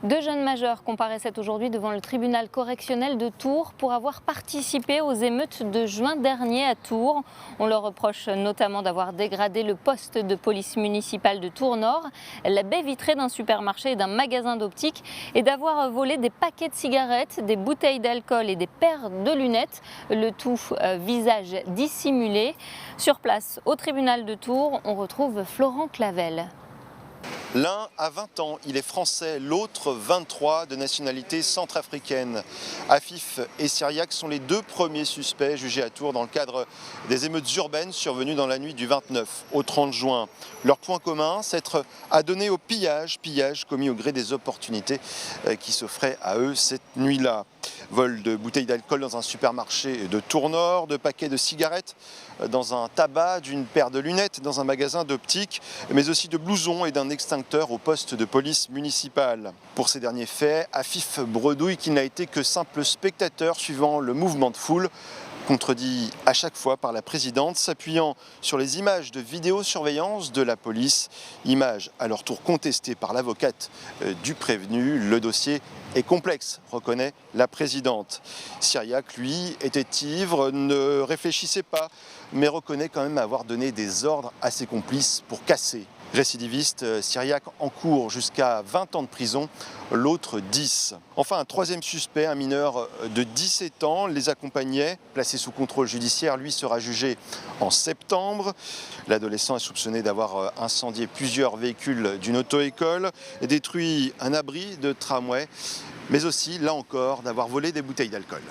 Deux jeunes majeurs comparaissaient aujourd'hui devant le tribunal correctionnel de Tours pour avoir participé aux émeutes de juin dernier à Tours. On leur reproche notamment d'avoir dégradé le poste de police municipale de Tours-Nord, la baie vitrée d'un supermarché et d'un magasin d'optique et d'avoir volé des paquets de cigarettes, des bouteilles d'alcool et des paires de lunettes, le tout visage dissimulé. Sur place, au tribunal de Tours, on retrouve Florent Clavel. L'un a 20 ans, il est français, l'autre 23 de nationalité centrafricaine. Afif et Syriac sont les deux premiers suspects jugés à Tours dans le cadre des émeutes urbaines survenues dans la nuit du 29 au 30 juin. Leur point commun, s'être adonné au pillage commis au gré des opportunités qui s'offraient à eux cette nuit-là. Vol de bouteilles d'alcool dans un supermarché de Tours-Nord, de paquets de cigarettes dans un tabac, d'une paire de lunettes dans un magasin d'optique, mais aussi de blousons et d'un extincteur au poste de police municipale. Pour ces derniers faits, Afif bredouille qu'il n'a été que simple spectateur suivant le mouvement de foule, contredit à chaque fois par la présidente, s'appuyant sur les images de vidéosurveillance de la police, images à leur tour contestées par l'avocate du prévenu. Le dossier est complexe, reconnaît la présidente. Syriac, lui, était ivre, ne réfléchissait pas, mais reconnaît quand même avoir donné des ordres à ses complices pour casser. Récidiviste, Syriac encourt jusqu'à 20 ans de prison, l'autre 10. Enfin, un troisième suspect, un mineur de 17 ans, les accompagnait, placé sous contrôle judiciaire. Lui sera jugé en septembre. L'adolescent est soupçonné d'avoir incendié plusieurs véhicules d'une auto-école, détruit un abri de tramway, mais aussi, là encore, d'avoir volé des bouteilles d'alcool.